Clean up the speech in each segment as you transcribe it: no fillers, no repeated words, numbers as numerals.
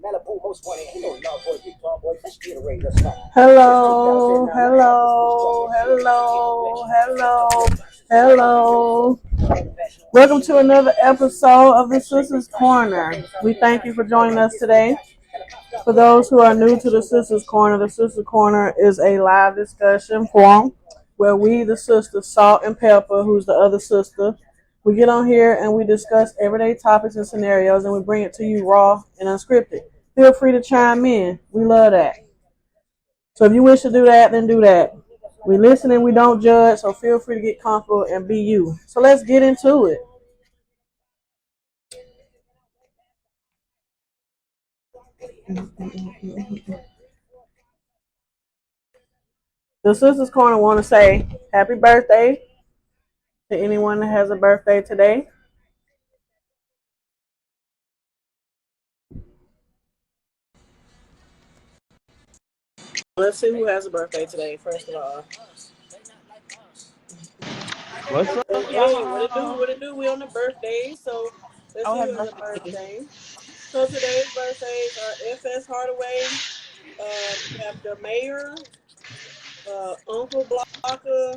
Hello, hello, hello, hello, hello. Welcome to another episode of the Sisters Corner. We thank you for joining us today. For those who are new to the Sisters Corner, the Sisters Corner is a live discussion forum where we, the sisters, Salt and Pepper, who's the other sister, we get on here and we discuss everyday topics and scenarios and we bring it to you raw and unscripted. Feel free to chime in. We love that. So if you wish to do that, then do that. We listen and we don't judge, so feel free to get comfortable and be you. So let's get into it. The Sisters Corner want to say happy birthday to anyone that has a birthday today. Let's see who has a birthday today, first of all. What's up, Hey, y'all? what it do? We on the birthday, so let's see who has a birthday. So today's birthdays are F.S. Hardaway, we have the mayor, Uncle Blocker,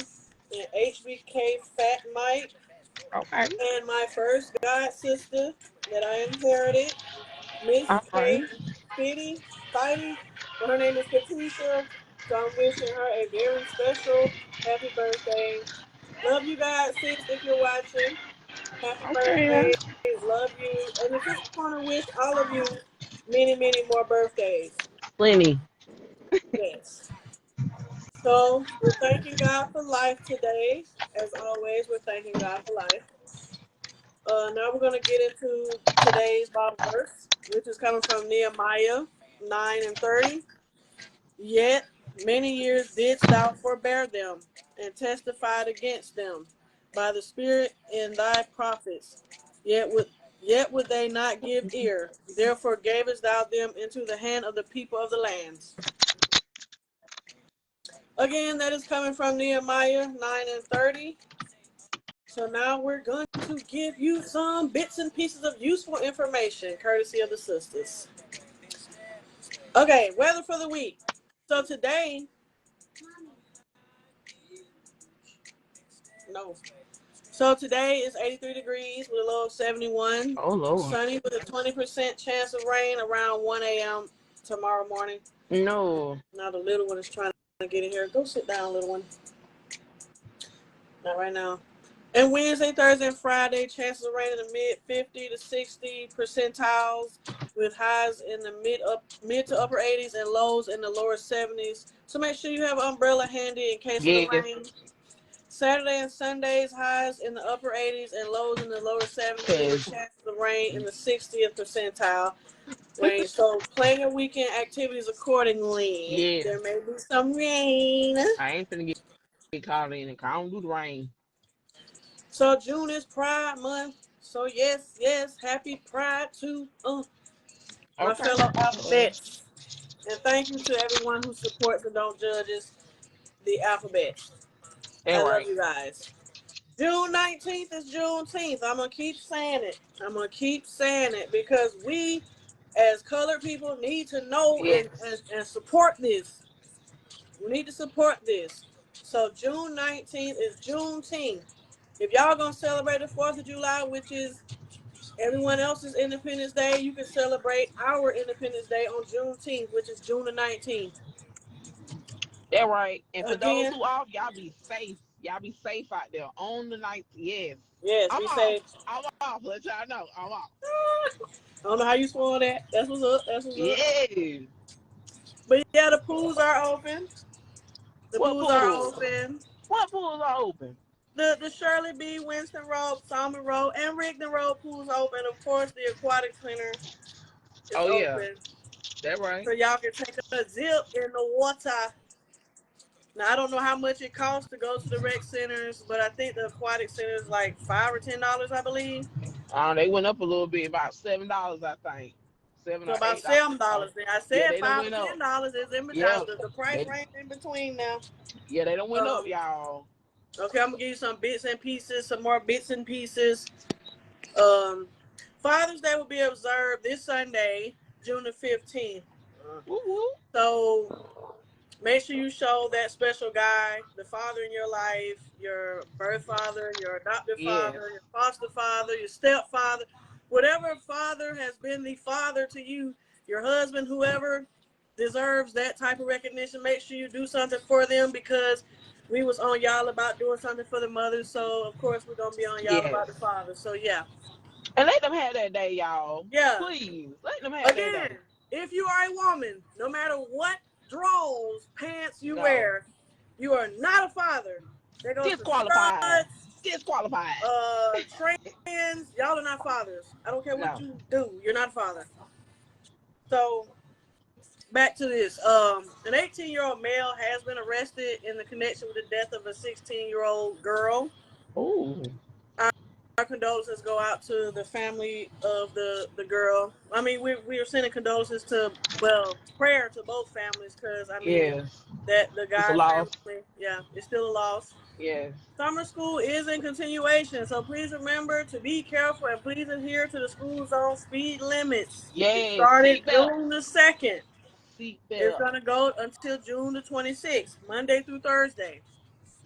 and HBK Fat Mike, Okay. and my first god sister that I inherited, Miss All right. K. Fitty Fighty, but her name is Katisha. So I'm wishing her a very special happy birthday. Love you guys, sis, if you're watching. Happy Okay. birthday. Love you. And I just want to wish all of you many, many more birthdays. Plenty. Yes. So we're thanking God for life today. As always, we're thanking God for life. Now we're going to get into today's Bible verse, which is coming from Nehemiah 9:30. Yet many years didst thou forbear them, and testified against them by the Spirit in thy prophets. Yet would they not give ear. Therefore gavest thou them into the hand of the people of the lands. Again, that is coming from Nehemiah 9:30. So now we're going to give you some bits and pieces of useful information, courtesy of the sisters. Okay, weather for the week. So today, no. So today is 83 degrees with a low of 71. Oh Lord. Sunny with a 20% chance of rain around 1 a.m. tomorrow morning. No. Now the little one is trying to get in here. Go sit down, little one. Not right now. And Wednesday, Thursday, and Friday, chances of rain in the mid 50 to 60 percentiles with highs in the mid to upper 80s and lows in the lower 70s. So make sure you have an umbrella handy in case of the Yes. rain. Saturday and Sundays, highs in the upper 80s and lows in the lower 70s with Cause chances of rain in the 60th percentile range. So plan your weekend activities accordingly. yeah, There may be some rain. I ain't finna get caught in it. I don't do the rain. So June is Pride Month. So yes, happy Pride to my Okay. fellow alphabets. And thank you to everyone who supports and don't judge us, the alphabets. That I love right. you guys. June 19th is Juneteenth. I'm going to keep saying it. I'm going to keep saying it because we, as colored people, need to know Yes. and support this. We need to support this. So June 19th is Juneteenth. If y'all going to celebrate the 4th of July, which is everyone else's Independence Day, you can celebrate our Independence Day on Juneteenth, which is June the 19th. That right. And for those Again, who off, y'all be safe. Y'all be safe out there on the night. Yes. yes, I'm we off. say, I'm off. Let y'all know. I'm off. I don't know how you swore that. That's what's up. That's what's up. Yeah. But yeah, the pools are open. The What pools are pools? open. What pools are open? The Shirley B. Winston Road, Salmon Road, and Rigdon Road pools open. Of course, the aquatic center is Oh yeah. open. That So right. y'all can take a zip in the water. Now I don't know how much it costs to go to the rec centers, but I think the aquatic center is like $5 or $10, I believe. They went up a little bit, about $7, I think. Seven So or about eight $7. dollars. Then I Yeah, said they done five or went up. $10 is in between. Yeah, The price they range in between now. they don't went up, Um, y'all. okay, I'm gonna give you some bits and pieces, some more bits and pieces. Um, Father's Day will be observed this Sunday, June the 15th. Woo woo. So make sure you show that special guy, the father in your life, your birth father, your adoptive Yes. father, your foster father, your stepfather, whatever father has been the father to you, your husband, whoever deserves that type of recognition. Make sure you do something for them because we was on y'all about doing something for the mothers. So of course we're gonna be on y'all Yes. about the fathers. So yeah. And let them have that day, y'all. Yeah. Please. Let them have that Again, day. if you are a woman, no matter what drawers, pants you No. wear, you are not a father. There goes the Disqualified. studs, Disqualified. trans. Y'all are not fathers. I don't care what No. you do. You're not a father. So back to this. An 18-year-old male has been arrested in the connection with the death of a 16-year-old girl. Ooh. Our condolences go out to the family of the girl. I mean, we are sending condolences to, well, prayer to both families because I mean Yes. that the It's a guy's loss. family, yeah, it's still a loss. Yes. Summer school is in continuation, so please remember to be careful and please adhere to the school zone speed limits. It Yes. started Seatbelt. June the 2nd. It's Seatbelt. gonna go until June the 26th, Monday through Thursday.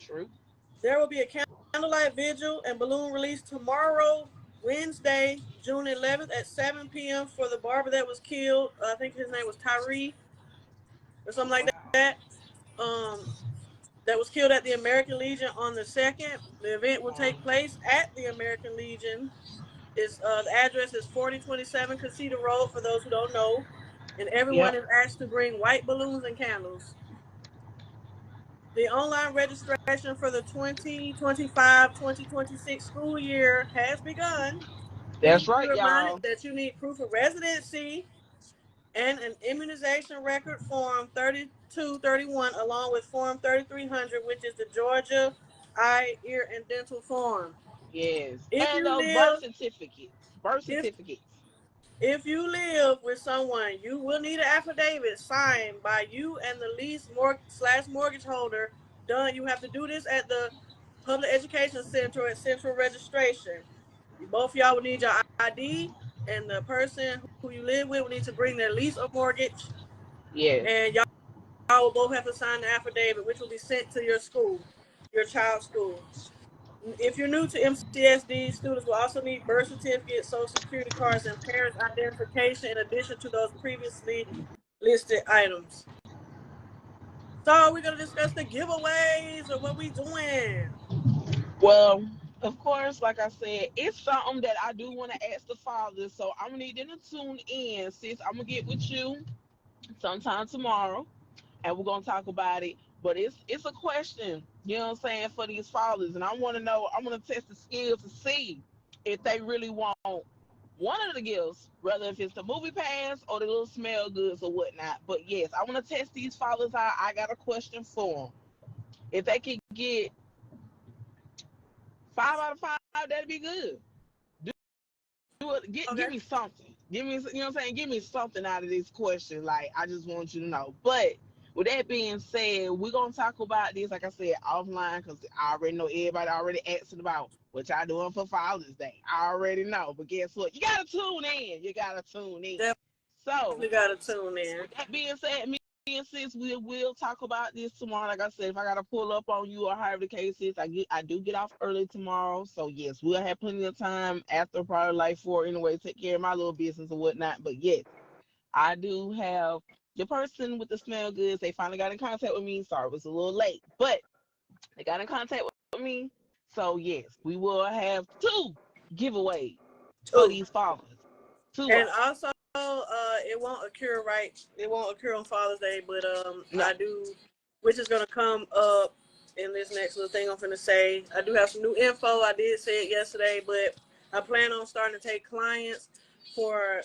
True. There will be a candlelight vigil and balloon release tomorrow, Wednesday, June 11th at 7 p.m. for the barber that was killed. I think his name was Tyree or something like Wow. that. Um, that was killed at the American Legion on the 2nd. The event will Wow. take place at the American Legion. The address is 4027 Casita Road for those who don't know. And everyone Yep. is asked to bring white balloons and candles. The online registration for the 2025-2026 school year has begun. Please That's be right, reminded y'all. that you need proof of residency and an immunization record form 3231 along with form 3300, which is the Georgia eye, ear, and dental form. Yes. If And you those birth live certificates. Birth if certificates. if you live with someone, you will need an affidavit signed by you and the lease mortgage holder. Done. You have to do this at the public education center at central registration. Both of y'all will need your ID, and the person who you live with will need to bring their lease or mortgage, Yes. and y'all will both have to sign the affidavit, which will be sent to your school, your child's school. If you're new to MCSD, students will also need birth certificates, social security cards, and parents' identification in addition to those previously listed items. So we're gonna discuss the giveaways or what we doing. Well, of course, like I said, it's something that I do want to ask the fathers. So I'm gonna need them to tune in, sis. I'm gonna get with you sometime tomorrow, and we're gonna talk about it. But it's a question, you know what I'm saying, for these fathers, and I want to know. I want to test the skills to see if they really want one of the gifts, whether if it's the movie pass or the little smell goods or whatnot. But yes, I want to test these fathers out. I got a question for them. If they could get 5 out of 5, that'd be good. Give Okay. me something. Give me, you know what I'm saying? Give me something out of this question. Like, I just want you to know. But with that being said, we're gonna talk about this, like I said, offline, because I already know everybody already asking about what y'all doing for Father's Day. I already know. But guess what? You gotta tune in. You gotta tune in. So Definitely gotta tune in. with that being said, me and sis, we will talk about this tomorrow. Like I said, if I gotta pull up on you or however the case is, I do get off early tomorrow. So yes, we'll have plenty of time after probably like 4 anyway, take care of my little business or whatnot. But yes, I do have the person with the smell goods. They finally got in contact with me. Sorry, it was a little late, but they got in contact with me. So yes, we will have 2 giveaways for Two. these fathers. Two And of also, it won't occur right. It won't occur on Father's Day, but them. No. I do, which is gonna come up in this next little thing I'm gonna say. I do have some new info. I did say it yesterday, but I plan on starting to take clients for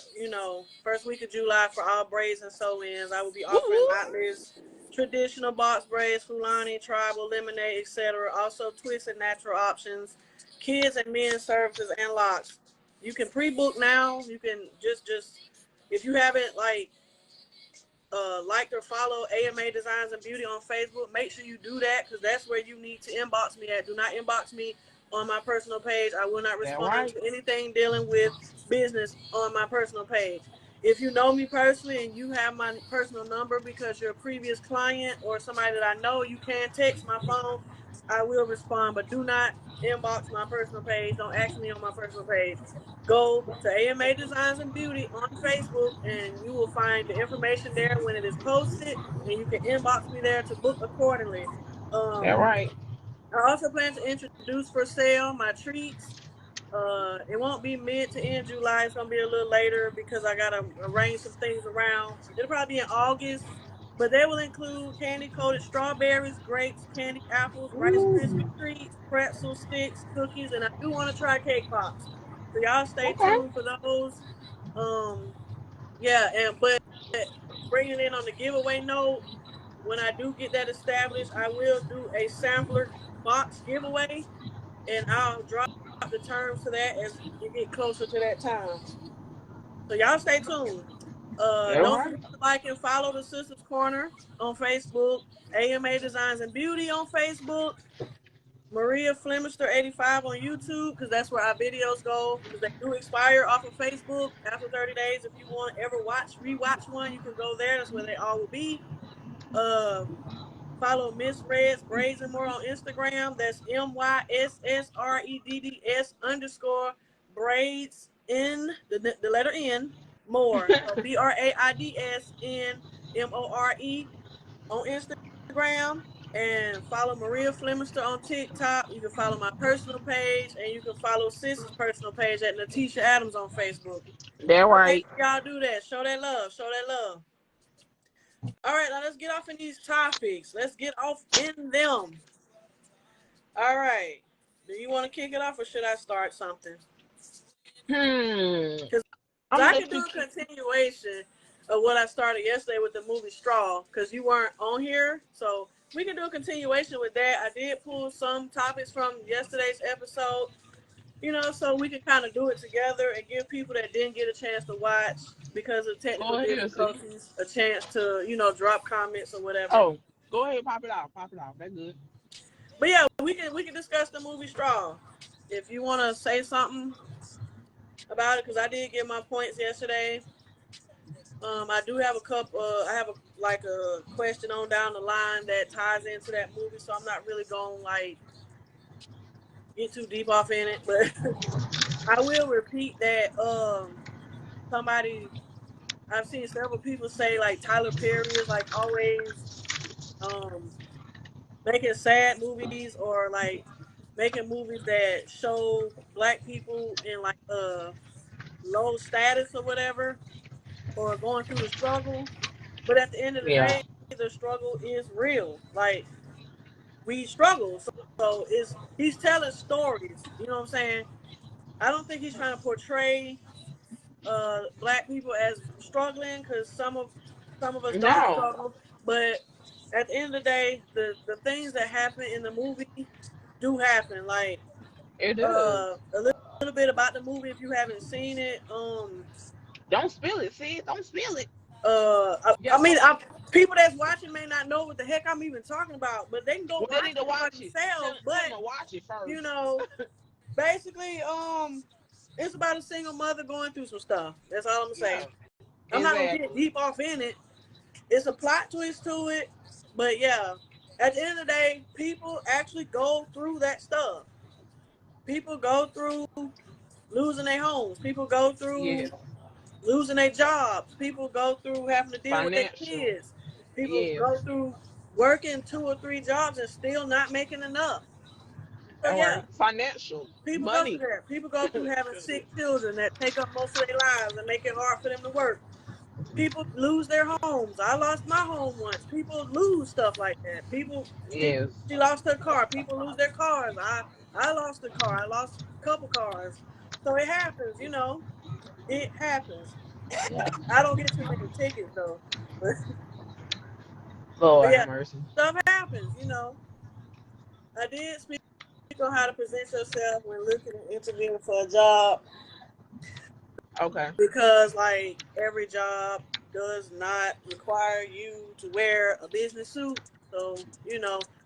first week of July for all braids and sew-ins. I will be Woo offering woo. knotless, traditional box braids, Fulani, tribal, lemonade, etc. Also, twists and natural options, kids and men's services, and locks. You can pre-book now. You can just if you haven't liked or follow AMA Designs and Beauty on Facebook, make sure you do that because that's where you need to inbox me at. Do not inbox me on my personal page. I will not That respond right. to anything dealing with business on my personal page. If you know me personally and you have my personal number because you're a previous client or somebody that I know, you can text my phone. I will respond, but do not inbox my personal page. Don't ask me on my personal page. Go to AMA Designs and Beauty on Facebook and you will find the information there when it is posted, and you can inbox me there to book accordingly. That Um, right. I also plan to introduce for sale my treats. It won't be mid to end July. It's gonna be a little later because I gotta arrange some things around. It'll probably be in August, but they will include candy coated strawberries, grapes, candy apples, Rice Krispie Ooh. treats, pretzel sticks, cookies, and I do want to try cake pops. So y'all stay Okay. tuned for those. Yeah, and but bringing it in on the giveaway note, when I do get that established, I will do a sampler box giveaway, and I'll drop the terms to that as we get closer to that time. So y'all stay tuned. That Don't right. forget to like and follow the Sisters Corner on Facebook, AMA Designs and Beauty on Facebook, Maria Flemister 85 on YouTube, because that's where our videos go, because they do expire off of Facebook after 30 days. If you want to ever rewatch one, you can go there. That's where they all will be. Uh, Follow Miss Reds Braids and More on Instagram. That's MYSSREDDS _ the letter N more. So BRAIDSNMORE on Instagram. And follow Maria Flemister on TikTok. You can follow my personal page, and you can follow Sis's personal page at Natisha Adams on Facebook. That So make right. sure y'all do that. Show that love. Show that love. All right, now let's get off in these topics. Let's get off in them. All right. Do you want to kick it off, or should I start something? Hmm. Because I'm gonna I let can you do a keep. continuation of what I started yesterday with the movie Straw, because you weren't on here. So we can do a continuation with that. I did pull some topics from yesterday's episode, so we can kind of do it together and give people that didn't get a chance to watch because of Go technical ahead, see. difficulties a chance to, drop comments or whatever. Oh, go ahead, pop it off. Pop it off. That's good. But yeah, we can discuss the movie Straw. If you want to say something about it, because I did get my points yesterday. I do have a couple. I have a question on down the line that ties into that movie, so I'm not really going to like get too deep off in it. But I will repeat that. Somebody I've seen several people say like Tyler Perry is like always um making sad movies, or like making movies that show black people in like low status or whatever, or going through the struggle. But at the end of the Yeah. day, the struggle is real. Like, we struggle. So it's he's telling stories. You know what I'm saying? I don't think he's trying to portray black people as struggling, because some of us don't No, struggle. But at the end of the day, the things that happen in the movie do happen. Like, it does. a little bit about the movie if you haven't seen it. Don't spill it, see? Don't spill it. I Yeah. mean, people that's watching may not know what the heck I'm even talking about, but they can go Well, they watch need to it for watch it. themselves. Tell But them to watch it you first. know, basically, it's about a single mother going through some stuff. That's all I'm gonna say. Yeah, I'm not gonna get exactly. deep off in it. It's a plot twist to it, but yeah, at the end of the day, people actually go through that stuff. People go through losing their homes. People go through Yeah. losing their jobs. People go through having to deal with their Financial. kids. People Yes. go through working 2 or 3 jobs and still not making enough. So All yeah, right. Financial. people go through Money. that. People go through having sick children that take up most of their lives and make it hard for them to work. People lose their homes. I lost my home once. People lose stuff like that. Yes. She lost her car. People lose their cars. I lost a car. I lost a couple cars. So it happens, It happens. Yeah. I don't get too many tickets though. But, but Lord yeah, have mercy. stuff happens. I did speak on how to present yourself when looking and interviewing for a job, Okay. because like every job does not require you to wear a business suit. So,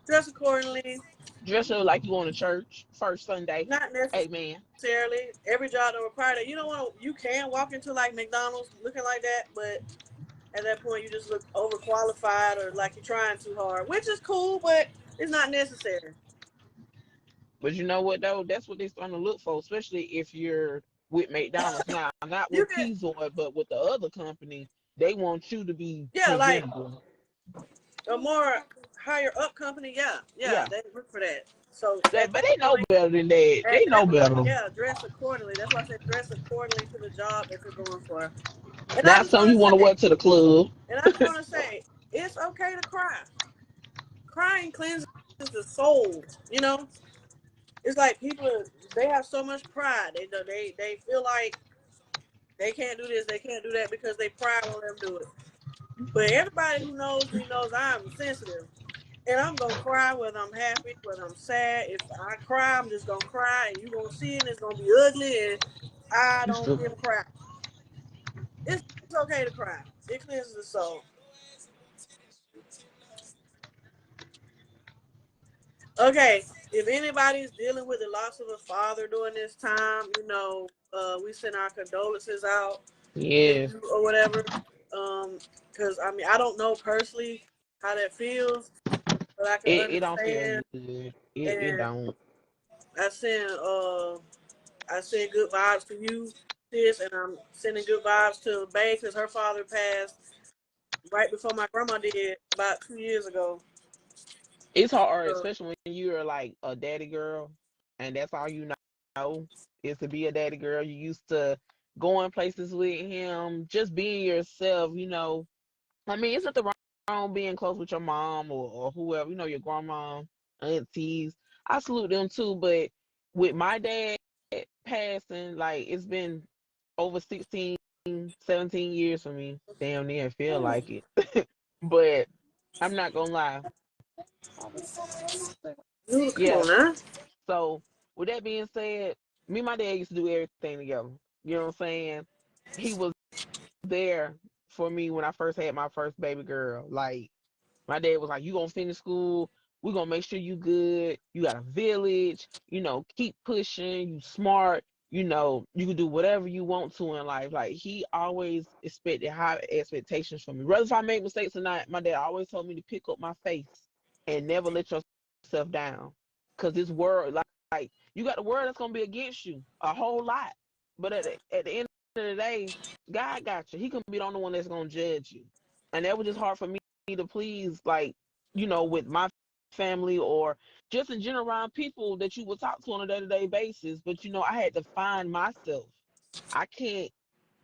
Dress accordingly. Dress up like you going to church first Sunday. Not Amen. necessarily. Every job don't require that. You don't want to. You can walk into like McDonald's looking like that, but at that point you just look overqualified or like you're trying too hard, which is cool, but it's not necessary. But you know what though? That's what they're starting to look for, especially if you're with McDonald's now, not You with can, Pizzoid, but with the other company. They want you to be yeah, like presentable. a more higher up company. Yeah, yeah, Yeah, they look for that. So at but that they know point, better than that. at They know that point, better. yeah, dress accordingly. That's why I said dress accordingly to the job that you're going for. And I Not just something want you to want to say, wear to the club. it's okay to cry. Crying cleanses the soul. You know, it's like people they have so much pride. They feel like they can't do this, they can't do that because they pride won't let them do it. But everybody who knows me knows I'm sensitive. And I'm gonna cry whether I'm happy, whether I'm sad. If I cry, I'm just gonna cry and you're gonna see it and it's gonna be ugly and I don't give a crap. It's okay to cry. It cleanses the soul. Okay, if anybody's dealing with the loss of a father during this time, we send our condolences out to Yes, you or whatever. Because I mean, I don't know personally how that feels, but I can it don't feel understand. good. It And don't. I send uh, I send good vibes to you, sis, and I'm sending good vibes to Bay because her father passed right before my grandma did about 2 years ago. It's hard, So, especially when you're like a daddy girl, and that's all you know is to be a daddy girl. You used to going places with him, just being yourself. I mean, isn't the wrong being close with your mom or whoever, your grandma, aunties. I salute them too, but with my dad passing, like it's been over 16, 17 years for me. Damn near feel ooh, like it. But I'm not gonna lie. dude, come Yeah. on now. So with that being said, me and my dad used to do everything together. You know what I'm saying? He was there for me when I first had my first baby girl. Like my dad was like, "You gonna finish school? We gonna make sure you good. You got a village. Keep pushing. You smart. You can do whatever you want to in life." Like he always expected high expectations from me. Whether if I make mistakes or not, my dad always told me to pick up my face and never let yourself down. Cause this world, like you got the world that's gonna be against you a whole lot. But at the end of the day, God got you. He can be the only one that's gonna judge you. And that was just hard for me to please, like, with my family or just in general around people that you would talk to on a day-to-day basis. But I had to find myself. I can't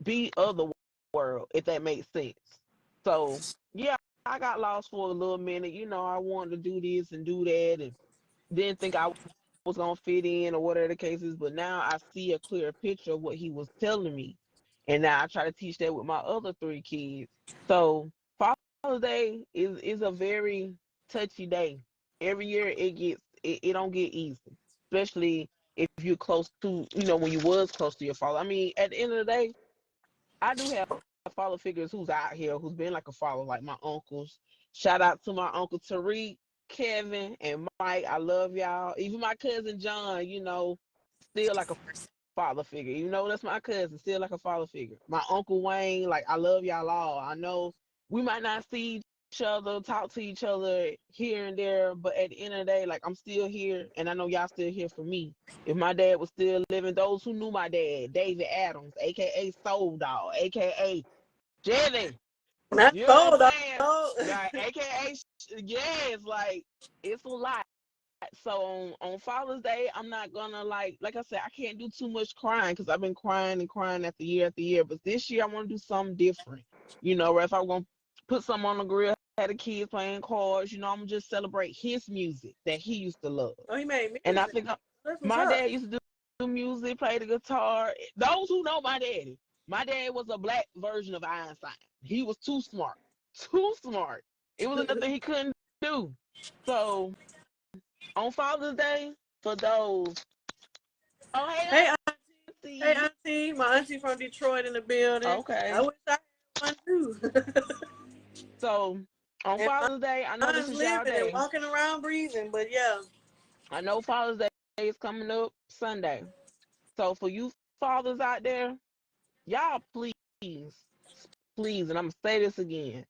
be of the world, if that makes sense. So yeah, I got lost for a little minute. I wanted to do this and do that and didn't think I was gonna fit in or whatever the case is, but now I see a clear picture of what he was telling me. And now I try to teach that with my other three kids. So Father's Day is a very touchy day. Every year it don't get easy. Especially if you're close to, when you was close to your father. I mean, at the end of the day, I do have father figures who's out here who's been like a father, like my uncles. Shout out to my uncle Tariq, Kevin, and Mike. I love y'all. Even my cousin John, still like a father figure. That's my cousin, still like a father figure. My uncle Wayne, like I love y'all all. I know we might not see each other, talk to each other here and there, but at the end of the day, like I'm still here, and I know y'all still here for me. If my dad was still living, those who knew my dad, David Adams, aka Soul Dog, aka Jelly. Not You know what I'm cold, saying? dog. Like, AKA, yes, like it's a lot. So on Father's Day, I'm not gonna like I said, I can't do too much crying because I've been crying and crying after year. But this year I want to do something different. Or if I'm gonna put something on the grill, had the kids playing cards. I'm gonna just celebrate his music that he used to love. Oh, he made And I music. think That's what's my up. dad used to do music, play the guitar. Those who know my dad was a black version of Einstein. He was too smart, too smart. It was nothing he couldn't do. So on Father's Day, for those, oh Hey, hey hey, auntie, auntie. My auntie from Detroit in the building. I okay. wish I had one too. So On And Father's Day, I know this mine's is y'all living and day. walking around breathing, but yeah. I know Father's Day is coming up Sunday. So for you fathers out there, y'all please, and I'm gonna say this again.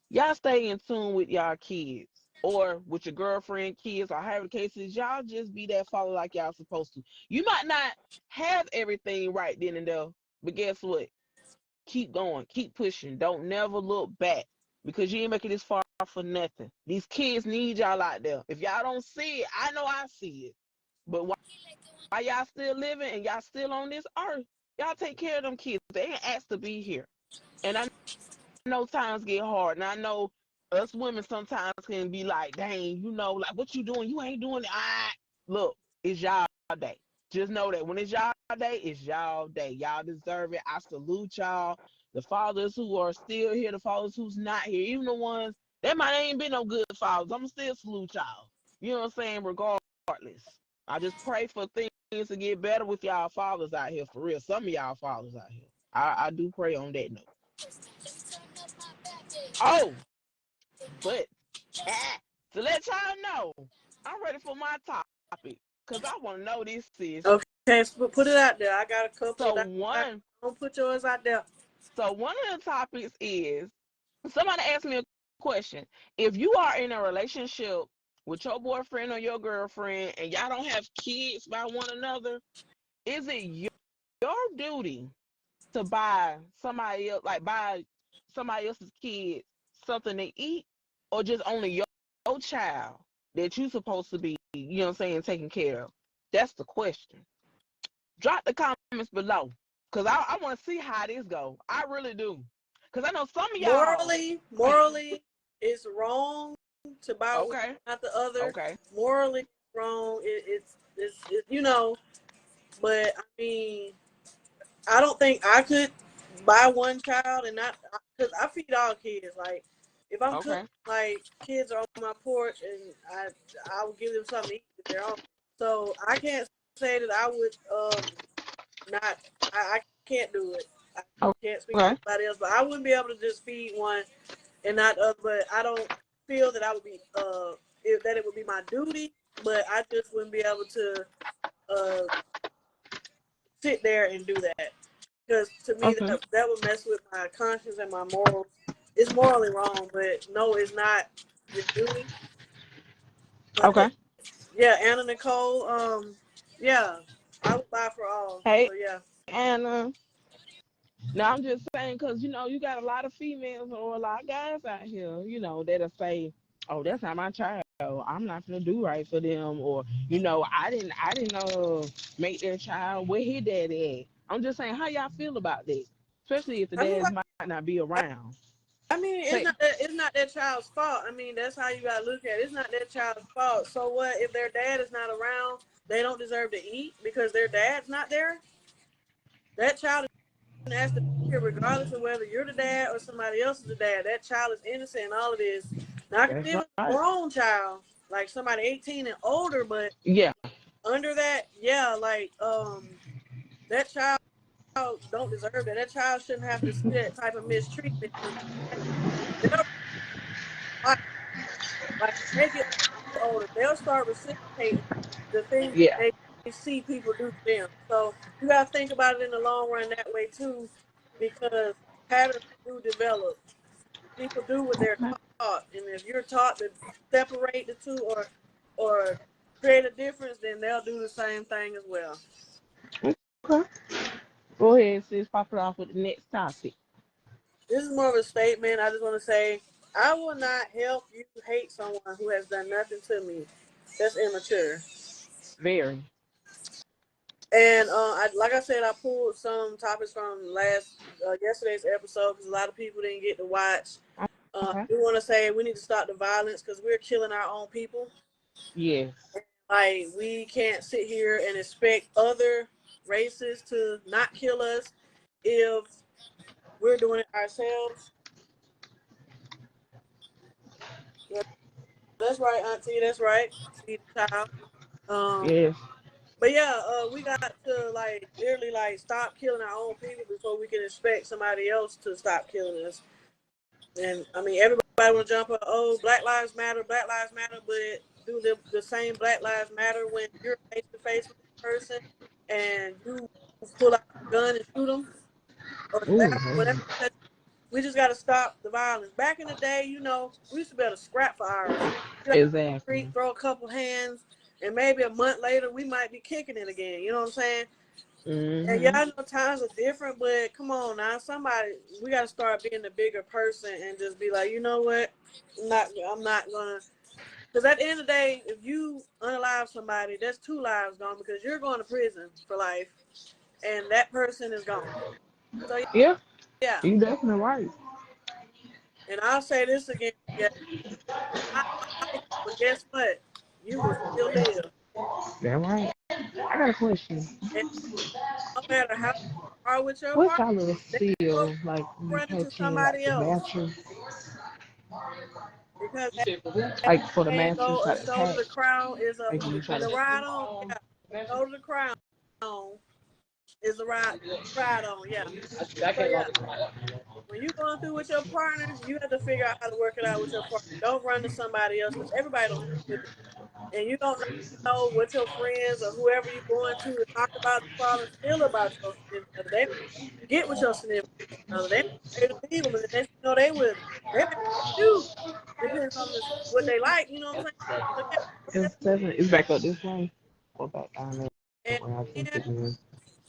Y'all stay in tune with y'all kids or with your girlfriend, kids, or however the case is. Y'all just be that father like y'all supposed to. You might not have everything right then and there, but guess what? Keep going, keep pushing. Don't never look back because you ain't making this far for nothing. These kids need y'all out there. If y'all don't see it, I know I see it. But while y'all still living and y'all still on this earth, y'all take care of them kids. They ain't asked to be here. And I know times get hard. And I know us women sometimes can be like, dang, like what you doing? You ain't doing it. Look, it's y'all day. Just know that when it's y'all day, it's y'all day. Y'all deserve it. I salute y'all. The fathers who are still here, the fathers who's not here, even the ones that might ain't been no good fathers, I'm still salute y'all. You know what I'm saying? Regardless. I just pray for things to get better with y'all fathers out here for real. Some of y'all fathers out here. I do pray on that note. Oh, but to let y'all know, I'm ready for my topic because I want to know this, sis. Okay, so put it out there. I got a couple So that one, don't put yours out there. so one of the topics is somebody asked me a question. If you are in a relationship with your boyfriend or your girlfriend and y'all don't have kids by one another, is it your duty to buy somebody else's kids something to eat, or just only your child that you supposed to be, taking care of? That's the question. Drop the comments below, cause I want to see how this go. I really do, cause I know some of y'all. Morally, it's wrong to buy one, Okay, not the other. okay, Morally wrong. But I mean, I don't think I could buy one child and not, because I feed all kids. Like, if I'm cooking, okay, like, kids are on my porch and I would give them something to eat if they're on. So I can't say that I would not. I can't do it. I can't speak for okay, anybody else, but I wouldn't be able to just feed one and not other. But I don't feel that I would be that it would be my duty. But I just wouldn't be able to uh sit there and do that, because to me okay, that would mess with my conscience and my morals. It's morally wrong, but no, it's not your duty. But okay. yeah, Anna Nicole, yeah, I would buy for all. Hey, So yeah. Anna. Now I'm just saying, cause you got a lot of females or a lot of guys out here, that'll say, "Oh, that's not my child. I'm not gonna do right for them," or I didn't make their child. Where his daddy at? I'm just saying, how y'all feel about that, especially if the I mean, dads might not be around. I mean, Say, it's not that child's fault. I mean, that's how you gotta look at it. It's not that child's fault. So what if their dad is not around? They don't deserve to eat because their dad's not there. That child is asked to be here, regardless of whether you're the dad or somebody else is the dad. That child is innocent in all of this. Now, I can that's see if it's a right. grown child, like somebody 18 and older, but Yeah. under that, yeah, like that child don't deserve that. That child shouldn't have to see that type of mistreatment. They'll like they get older, they'll start reciprocating the things Yeah. they see people do to them. So you gotta think about it in the long run that way too, because patterns do develop. People do what they're taught, and if you're taught to separate the two or create a difference, then they'll do the same thing as well. Okay. Go ahead, sis. Pop it off with the next topic. This is more of a statement. I just want to say, I will not help you hate someone who has done nothing to me. That's immature. Very. And like I said, I pulled some topics from yesterday's episode because a lot of people didn't get to watch. Okay. We want to say we need to stop the violence because we're killing our own people. Yes. Like, we can't sit here and expect other races to not kill us if we're doing it ourselves. Yeah, that's right, Auntie. That's right. See the child. Um, Yes. but yeah, we got to like literally like stop killing our own people before we can expect somebody else to stop killing us. And I mean, everybody want to jump up, oh, Black Lives Matter, but do the same Black Lives Matter when you're face to face with this person and you pull out a gun and shoot them or stab them, whatever. We just got to stop the violence. Back in the day, we used to be able to scrap for hours. Get out the street, Exactly. throw a couple hands, and maybe a month later we might be kicking it again. You know what I'm saying? And yeah, Mm-hmm. I know times are different, but come on now, we got to start being the bigger person and just be like, you know what? I'm not gonna. Because at the end of the day, if you unalive somebody, that's 2 lives gone because you're going to prison for life, and that person is gone. So Yeah, yeah, you definitely right. and I'll say this again, yeah, I like you, but guess what? You will still live, That right. I got a question. and no matter how you are with your What's partner, our little they will seal like when you run into touch in like somebody the else mattress? because Like for the saying mattress, go a like the show to pack. the crowd Like when you try is a to. ride on. Yeah, show to the crowd is a ride on. Yeah. So yeah, when you're going through with your partner, you have to figure out how to work it out with your partner. Don't run to somebody else because everybody don't feel it, and you don't know what your friends or whoever you're going to talk about the father feel about your significant other. They get with your significant other. They ready to leave them, and the next thing you know, they may you. Depends on what they like. You know what I'm saying? So yeah, It's back up this way. Or back down there. and Where I think yeah, it is.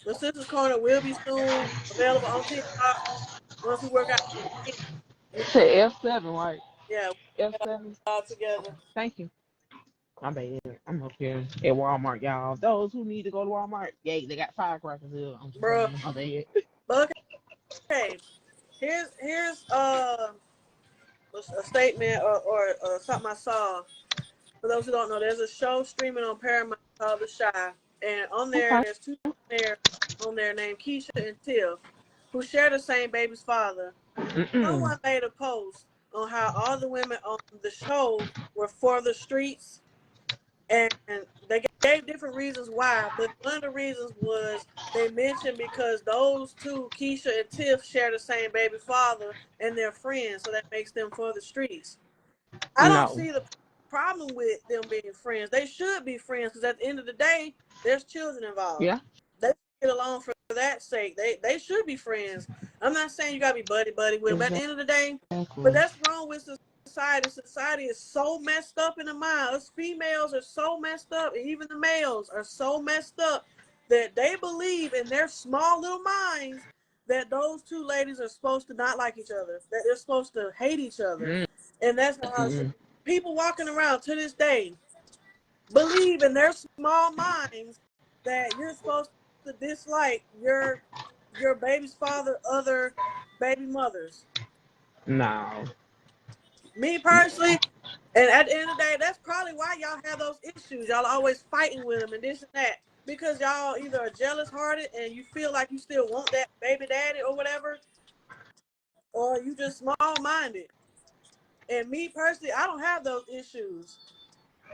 the Sisters Corner will be soon available on TikTok once we work out. We To F7, right? yeah, F7. all together, Thank you. My bad. I'm up here at Walmart, y'all. Those who need to go to Walmart, yeah, they got firecrackers here. I'm just bro. saying, my bad. But okay, here's a statement or something I saw. For those who don't know, there's a show streaming on Paramount called The Shy, and on there, Okay. there's two there on there named Keisha and Tiff, who share the same baby's father. Mm-mm. Someone made a post on how all the women on the show were for the streets, and they gave different reasons why, but one of the reasons was they mentioned because those two, Keisha and Tiff, share the same baby father and they're friends, so that makes them for the streets. I don't No. see the problem with them being friends. They should be friends because at the end of the day, there's children involved. Yeah. They get along for that sake. They should be friends. I'm not saying you gotta be buddy buddy with them. At the end of the day, but Exactly. that's wrong with society. Society is so messed up in the mind. Us females are so messed up, and even the males are so messed up that they believe in their small little minds that those two ladies are supposed to not like each other. That they're supposed to hate each other, and that's not how it should Mm-mm. be. People walking around to this day believe in their small minds that you're supposed to dislike your baby's father, other baby mothers. No. Me personally, and at the end of the day, that's probably why y'all have those issues. Y'all always fighting with them and this and that because y'all either are jealous hearted and you feel like you still want that baby daddy or whatever, or you just small minded. And me personally, I don't have those issues.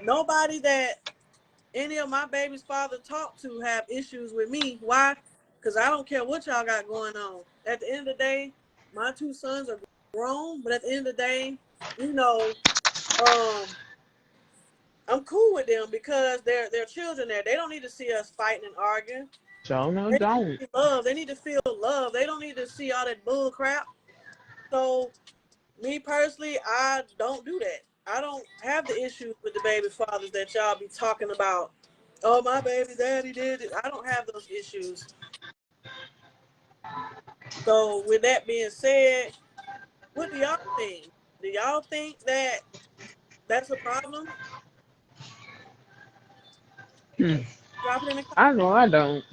Nobody that any of my baby's father talked to have issues with me. Why? Because I don't care what y'all got going on. At the end of the day, my two sons are grown, but at the end of the day, you know, um, I'm cool with them because they're children there. They don't need to see us fighting and arguing. So no, They need don't. to see love. They need to feel love. They don't need to see all that bull crap. So me personally, I don't do that. I don't have the issues with the baby fathers that y'all be talking about. Oh, my baby daddy did it. I don't have those issues. So, with that being said, what do y'all think? Do y'all think that that's a problem? Hmm. Drop it in the comments. I know I don't.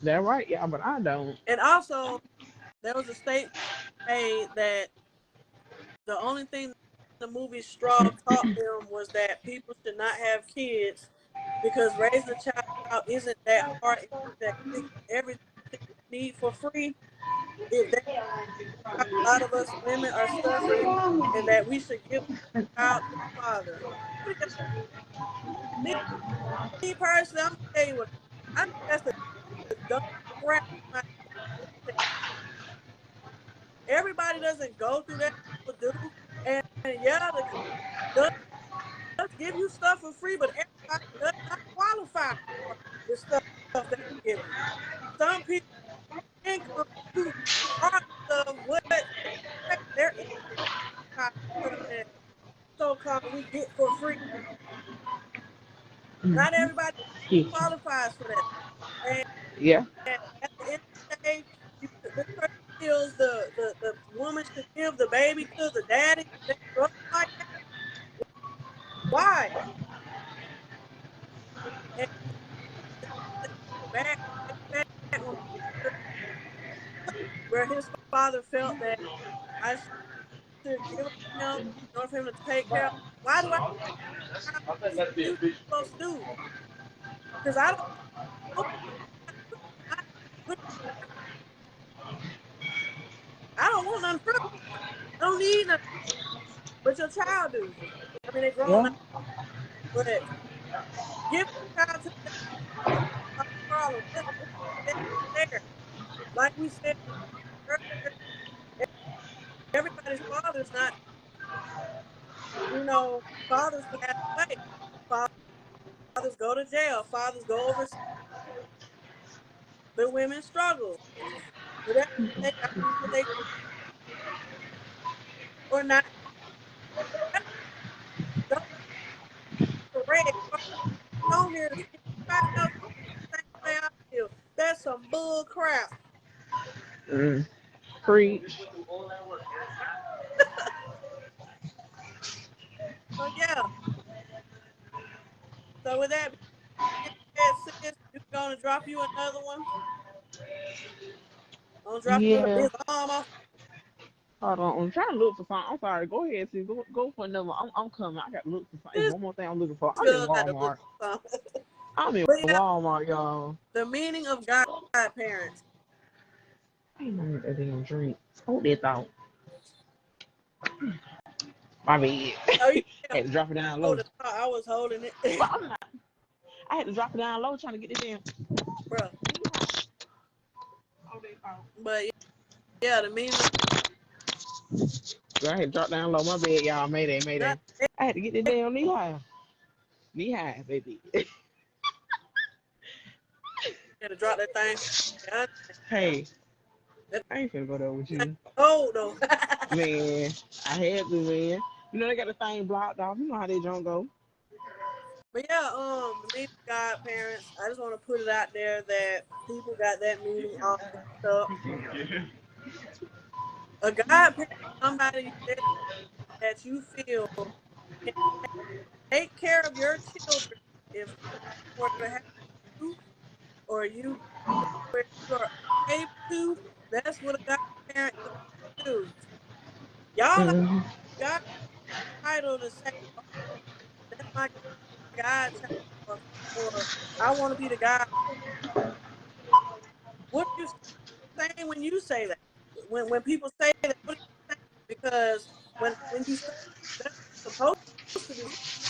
That right, yeah, but I don't. And also, there was a statement made that the only thing the movie Straw taught them was that people should not have kids because raising a child isn't that hard and that quick. Everything they need for free. If they a lot of us women are suffering, and that we should give a child to the father. Me, me personally, I'm gonna tell you what I think that's the dumbest crap. Everybody doesn't go through that. People do, and yeah, the government does give you stuff for free, but everybody does not qualify for the stuff that's given. Some people income too, regardless of what their income that so-called we get for free. Not everybody qualifies for that. And Yeah. at the end of the day, the church feels the woman should give the baby to the daddy. They grow like that. Why? And back, back when where his father felt that I should give it to him in order for him to take care of. Why do I do what you supposed to do? Because I don't know. I don't want nothing from you. I don't need nothing. But your child do. I mean, they grown now, Yeah. but give the child to the problem. What's there? Like we said earlier, everybody's father's not, fathers pass away. Fathers go to jail. Fathers go overseas. The women struggle. Whatever they got, what they or not. Don't correct. On here to feel anybody else the same way I feel. That's some bull crap. Mm. Preach. So yeah. So with that being said, sis, we're gonna drop you another one. I'm gonna drop you with a Yeah. big arm off. Hold on. I'm trying to look for something. I'm sorry. Go ahead, sis. Go for another one. I'm coming. I got to look for something. It's This one more thing I'm looking for. I'm in girl got to look Walmart. for something. I'm in But yeah, Walmart, y'all. the meaning of godparents. I ain't know that damn drink. Hold that thought. My bad. Oh, you yeah, Had to drop it down low. hold it. I was holding it, But I'm not. I had to drop it down low trying to get this damn. bro. Hold that thought. But yeah, the meaning of So I had to drop down low. My bad, y'all. Mayday, not mayday. I had to get this damn knee high. Knee high, baby. to drop that thing. Yeah, Hey, that I ain't finna go there with thing you. cold though. Man, I had to, man. You know they got the thing blocked off. You know how they don't go. But yeah, the meaning of godparents. I just want to put it out there that people got that meaning all mixed up. A godparent is somebody that you feel can take care of your children if something were to happen to you or you where you are unable to. That's what a godparent is to do. Y'all not Mm-hmm. God title to say, oh, that's my God child, or I want to be the God. What are you saying when you say that? When people say that, what are you saying? Because when you say that's supposed to be,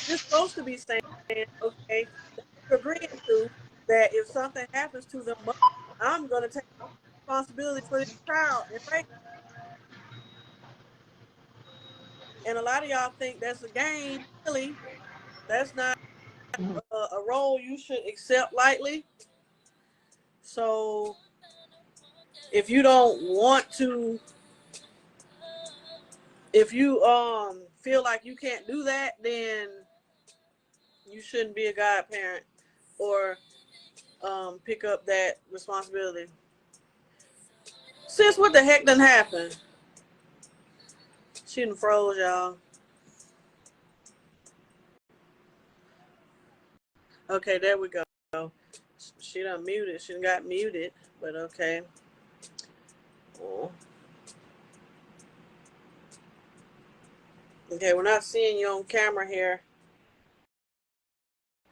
you're supposed to be saying, okay, you're agreeing to that if something happens to them, I'm going to take responsibility for this child and raise. And a lot of y'all think that's a game. Really, that's not a role you should accept lightly. So if you don't want to, if you feel like you can't do that, then you shouldn't be a godparent or pick up that responsibility. Sis, what the heck done happened? She done froze, y'all. Okay, there we go. She done muted. She done got muted, but okay. Oh. Okay, we're not seeing you on camera here.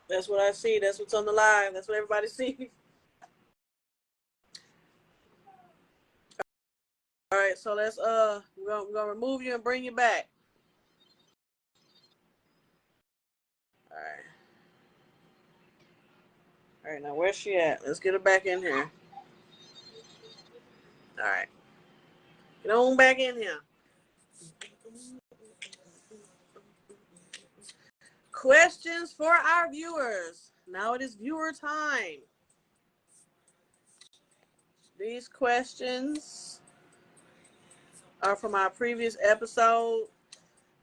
That's what I see. That's what's on the live. That's what everybody sees. All right, so let's we're gonna remove you and bring you back. All right. All right, now where's she at? Let's get her back in here. All right. Get on back in here. questions for our viewers. Now it is viewer time. These questions are from our previous episode,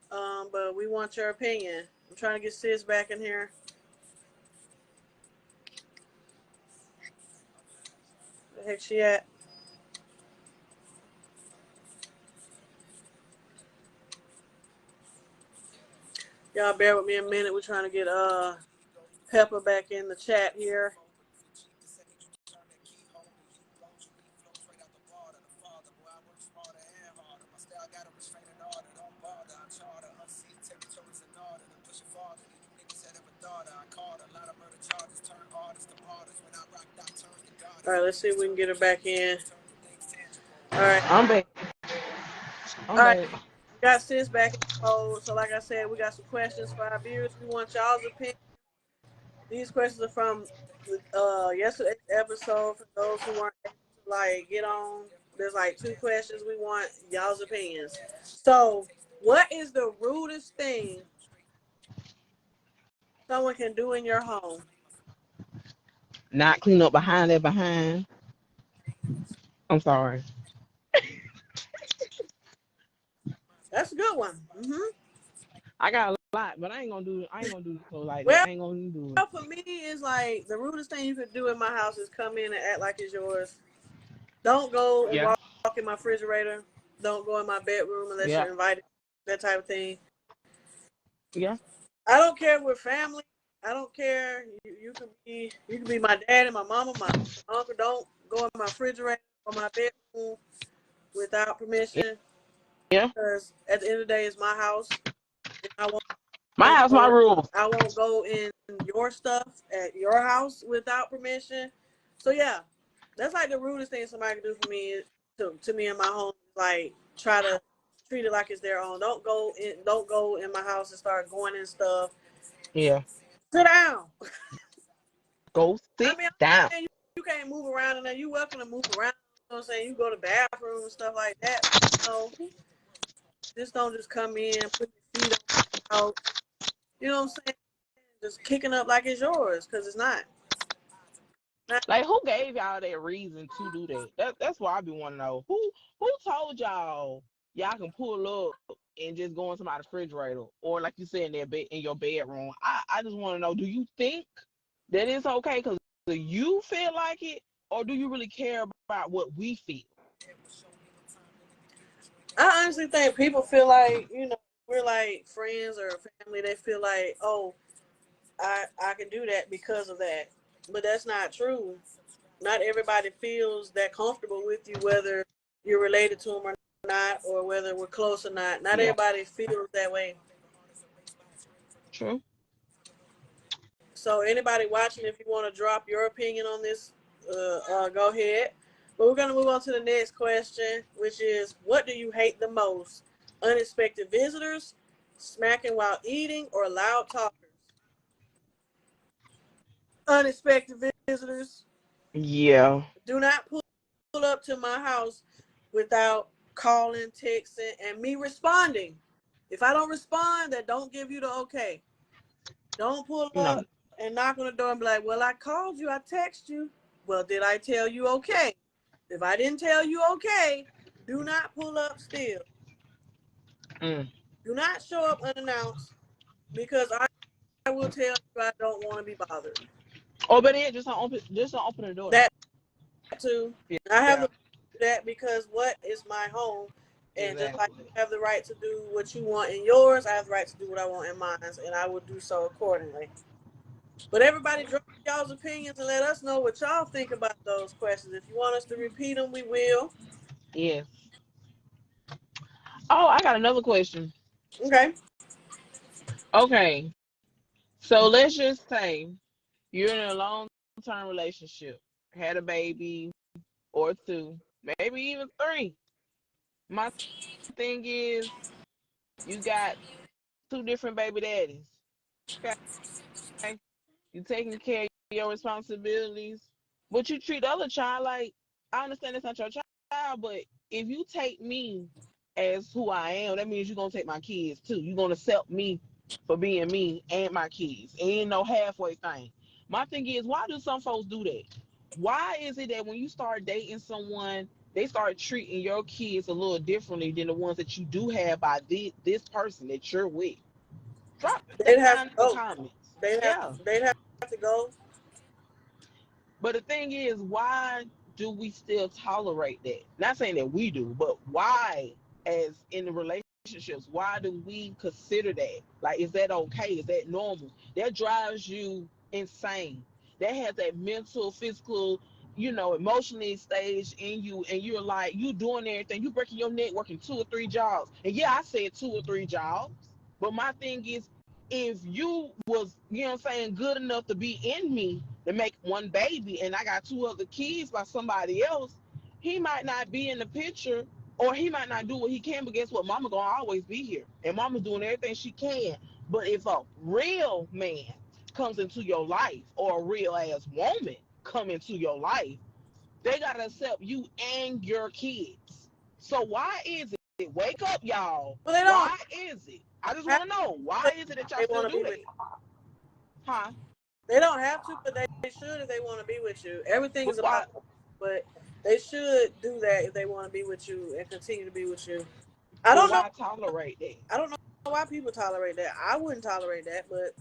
but we want your opinion. I'm trying to get Sis back in here. Where the heck she at? Y'all bear with me a minute. We're trying to get Pepper back in the chat here. All right, let's see if we can get her back in. All right. I'm back. All I'm right. back. We got Sis back in the fold. So, like I said, we got some questions for our viewers. We want y'all's opinion. These questions are from yesterday's episode. For those who weren't able to get on, there's 2 questions. We want y'all's opinions. So, what is the rudest thing someone can do in your home? Not clean up behind. I'm sorry. That's a good one. I got a lot, but I ain't gonna do so like that. Well, I ain't gonna do it. for me, is the rudest thing you could do in my house is come in and act like it's yours. Don't go and Yeah. walk in my refrigerator. Don't go in my bedroom unless Yeah. you're invited. That type of thing. Yeah. I don't care if we're family. I don't care. You can be my dad and my mama, my uncle. Don't go in my refrigerator or my bedroom without permission. Yeah. Because at the end of the day, it's my house. And My house, my rules. I won't go in your stuff at your house without permission. So yeah, that's the rudest thing somebody can do for me to me in my home. Try to treat it like it's their own. Don't go in my house and start going in stuff. Yeah. Sit down. Go sit down. You can't move around in there. You welcome to move around. You know what I'm saying? You go to the bathroom and stuff like that. Just don't just come in, put your feet out. You know what I'm saying? Just kicking up like it's yours, because it's not. Like, who gave y'all that reason to do that? That's what I be wanting to know. Who told y'all can pull up and just go into my refrigerator, or like you said, in your bedroom? I just want to know. Do you think that it's okay because you feel like it, or do you really care about what we feel? I honestly think people feel like, we're like friends or family. They feel like, oh, I can do that because of that. But that's not true. Not everybody feels that comfortable with you, whether you're related to them or not, or whether we're close or not. Not Yeah. everybody feels that way. True. So anybody watching, if you want to drop your opinion on this, go ahead. But we're going to move on to the next question, which is, what do you hate the most? Unexpected visitors, smacking while eating, or loud talkers? Unexpected visitors. Yeah. Do not pull up to my house without calling, texting, and me responding. If I don't respond, that don't give you the okay. Don't pull No. up and knock on the door and be like, well, I called you, I text you. Well, did I tell you okay? If I didn't tell you okay, do not pull up still. Mm. Do not show up unannounced, because I will tell you I don't want to be bothered. Oh, but yeah, just don't open the door. That too. Yeah. I have to do that because what is my home? And just like Exactly. you have the right to do what you want in yours, I have the right to do what I want in mine, and I will do so accordingly. But everybody drop y'all's opinions and let us know what y'all think about those questions. If you want us to repeat them, we will. Yes. Oh, I got another question. Okay. Okay. So let's just say you're in a long-term relationship, had a baby or two, maybe even three. My thing is, you got two different baby daddies. Okay, you taking care of your responsibilities, but you treat the other child like, I understand it's not your child, but if you take me as who I am, that means you're gonna take my kids too. You're gonna accept me for being me and my kids. Ain't no halfway thing. My thing is, why do some folks do that? Why is it that when you start dating someone, they start treating your kids a little differently than the ones that you do have by this person that you're with? Drop They'd that have down to in the go. comments. They'd have Yeah. they'd have to go. But the thing is, why do we still tolerate that? Not saying that we do, but why, as in the relationships, why do we consider that? Like, is that okay? Is that normal? That drives you insane. That has that mental, physical, emotionally stage in you, and you're like, you doing everything. You breaking your neck working 2 or 3 jobs. And yeah, I said 2 or 3 jobs. But my thing is, if you was, good enough to be in me to make one baby and I got 2 other kids by somebody else, he might not be in the picture or he might not do what he can, but guess what? Mama gonna always be here. And mama's doing everything she can. But if a real man comes into your life or a real ass woman come into your life, they gotta accept you and your kids. So why is it? Wake up, y'all. Well, they don't Why is it? I just have want to know, to. why is it that y'all They still want to do be with. that? Huh? They don't have to, but they should if they want to be with you. Everything But is why? about, but they should do that if they want to be with you and continue to be with you. I But don't know. why tolerate that? I don't know why people tolerate that. I wouldn't tolerate that, but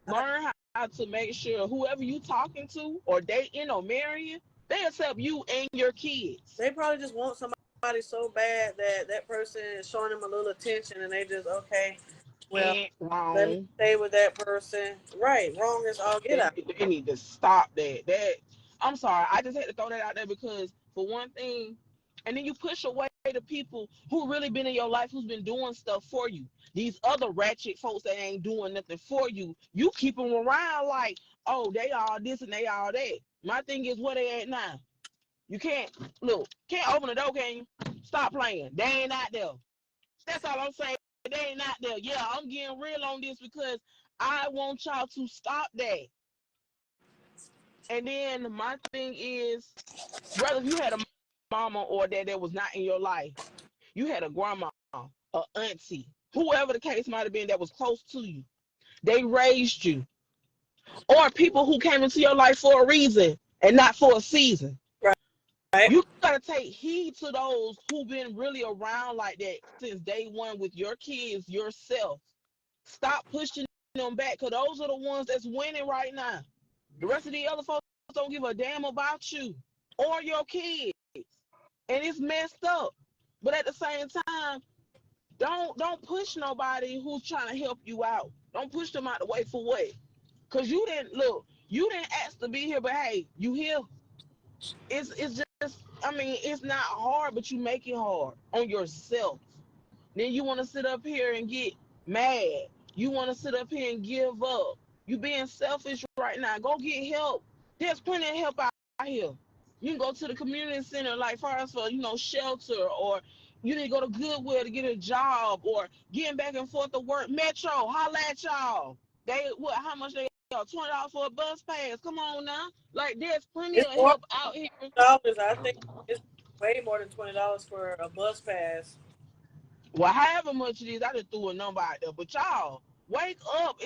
Learn how to make sure whoever you talking to or dating or marrying, they accept you and your kids. they probably just want somebody so bad that that person is showing them a little attention, and they just okay. Well, And let me wrong. stay with that person. Right, wrong is all get out. They need to stop that. I'm sorry. I just had to throw that out there because for one thing, and then you push away the people who really been in your life, who's been doing stuff for you. These other ratchet folks that ain't doing nothing for you, you keep them around like, oh, they all this and they all that. My thing is, where they at now? You can't open the door, can you? Stop playing. They ain't out there. That's all I'm saying. They ain't out there. Yeah, I'm getting real on this because I want y'all to stop that. And then my thing is, whether you had a mama or dad that was not in your life, you had a grandma, a auntie, whoever the case might have been that was close to you. They raised you. Or people who came into your life for a reason and not for a season. Right. You gotta take heed to those who've been really around like that since day one with your kids, yourself. Stop pushing them back, because those are the ones that's winning right now. The rest of the other folks don't give a damn about you or your kids. And it's messed up. But at the same time, don't push nobody who's trying to help you out. Don't push them out the way for what? Cause you didn't ask to be here, but hey, you here. It's just, I mean, it's not hard, but you make it hard on yourself. Then you want to sit up here and get mad. You want to sit up here and give up. You being selfish right now. Go get help. There's plenty of help out here. You can go to the community center, like far as for shelter, or you need to go to Goodwill to get a job, or getting back and forth to work. Metro, holla at y'all. They what? How much they are? $20 for a bus pass. Come on now. Like there's plenty It's of more help out here. than $20. I think it's way more than $20 for a bus pass. Well, however much it is, I just threw a number out there. But y'all, wake up!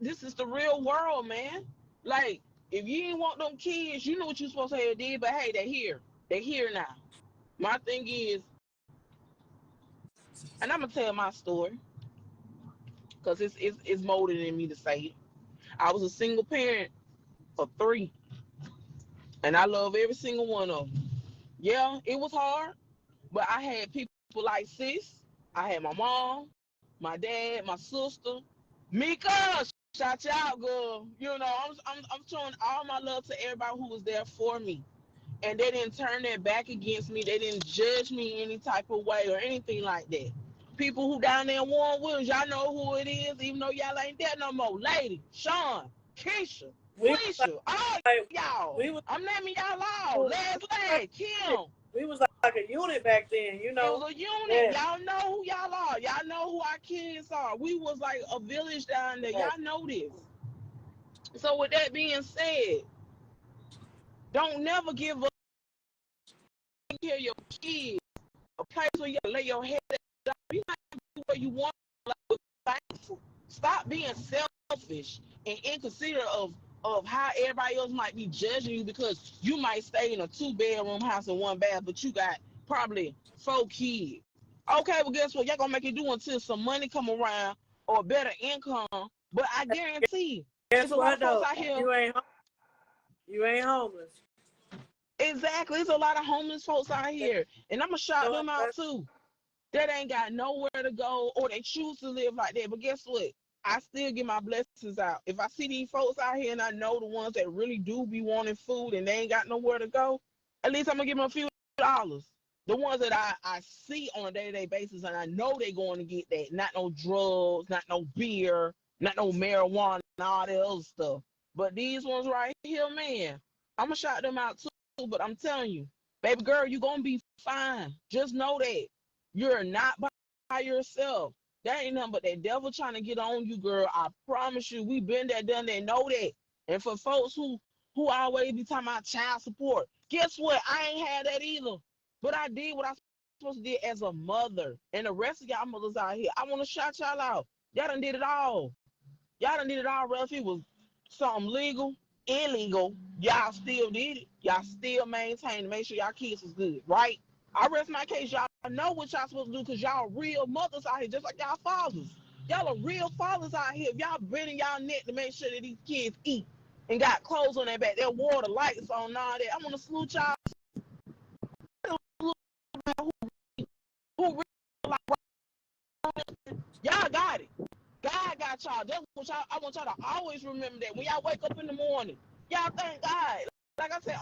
This is the real world, man. Like if you ain't want them kids, you know what you supposed to have did. But hey, they're here. They're here now. My thing is, and I'm gonna tell my story because it's molded in me to say it. I was a single parent of 3, and I love every single one of them. Yeah, it was hard, but I had people like Sis. I had my mom, my dad, my sister, Mika. Shout you out, girl. I'm showing all my love to everybody who was there for me, and they didn't turn their back against me. They didn't judge me any type of way or anything like that. People who down there in Warren Williams, y'all know who it is, even though y'all ain't there no more. Lady, Sean, Keisha, We was Felicia, all like y'all. we was I'm naming y'all all. Leslie, Kim. we was like a unit back then, you It know. was a unit. Yeah. Y'all know who y'all are. Y'all know who our kids are. We was like a village down there. Yeah. Y'all know this. So with that being said, don't never give up. Here your kids, a place where you lay your head at. You might do what you want, like, thankful. Stop being selfish and inconsiderate of how everybody else might be judging you because you might stay in a 2-bedroom house and 1 bath, but you got probably 4 kids. Okay, well, guess what? Y'all gonna make it do until some money come around or better income. But I guarantee Guess there's a lot what of folks though? out here. You ain't homeless. Exactly, there's a lot of homeless folks out here, and I'm gonna shout No, them out too. That ain't got nowhere to go, or they choose to live like that. But guess what? I still get my blessings out. If I see these folks out here and I know the ones that really do be wanting food and they ain't got nowhere to go, at least I'm gonna give them a few dollars. The ones that I see on a day-to-day basis and I know they going to get that, not no drugs, not no beer, not no marijuana, and all that other stuff. But these ones right here, man, I'm gonna shout them out too. But I'm telling you, baby girl, you gonna be fine. Just know that. You're not by yourself. That ain't nothing but that devil trying to get on you, girl. I promise you, we been there, done that, know that. And for folks who always be talking about child support, guess what? I ain't had that either. But I did what I supposed to do as a mother. And the rest of y'all mothers out here, I want to shout y'all out. Y'all done did it all. Y'all done did it all, if it was something legal, illegal, y'all still did it. Y'all still maintained to make sure y'all kids was good, right? I rest my case. Y'all know what y'all supposed to do because y'all real mothers out here, just like y'all fathers. Y'all are real fathers out here. If y'all bending y'all neck to make sure that these kids eat and got clothes on their back, their water, lights on, and all that. I want to salute y'all who really like y'all got it. God got y'all. That's what y'all. I want y'all to always remember that when y'all wake up in the morning, y'all thank God. Like I said,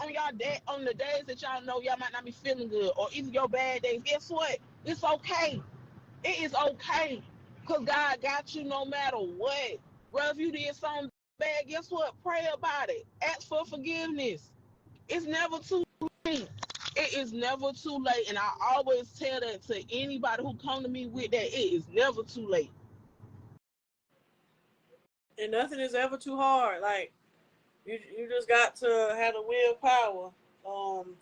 on the days that y'all know y'all might not be feeling good, or even your bad days, guess what? It's okay. It is okay, cause God got you no matter what. Bro, if you did something bad, guess what? Pray about it. Ask for forgiveness. It's never too late. It is never too late, and I always tell that to anybody who come to me with that. It is never too late. and nothing is ever too hard. Like you just got to have the willpower,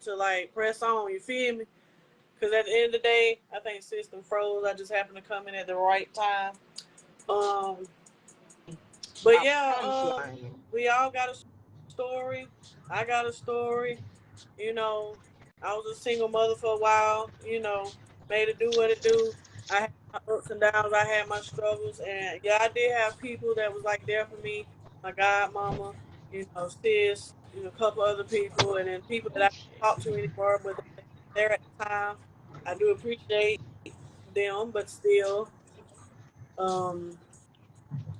to like press on. You feel me? Because at the end of the day, I think system froze. I just happened to come in at the right time. Um, but I yeah, promise you, I am. we all got a story. I got a story. You know, I was a single mother for a while. Made it do what it do. I had my ups and downs. I had my struggles, and yeah, I did have people that was like there for me. My godmama, sis, a couple other people, and then people that I don't talk to anymore, but they were there at the time. I do appreciate them, but still, um,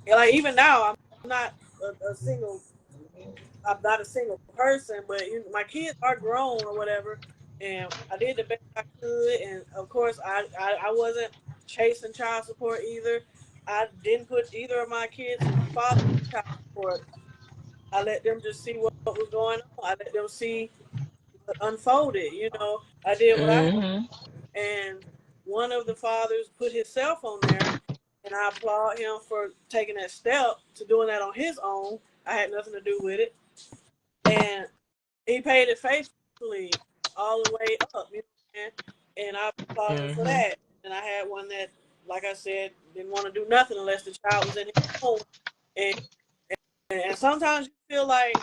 and like even now, I'm not a single. I'm not a single person, but my kids are grown or whatever, and I did the best I could. And of course, I wasn't chasing child support either. I didn't put either of my kids' father on child support. I let them just see what was going on. I let them see what unfolded. I did what I had, Mm-hmm. and one of the fathers put himself on there, and I applaud him for taking that step to doing that on his own. I had nothing to do with it, and he paid it faithfully all the way up, and I applaud him for Mm-hmm. that. And I had one that, like I said, didn't want to do nothing unless the child was in his home. And and sometimes you feel like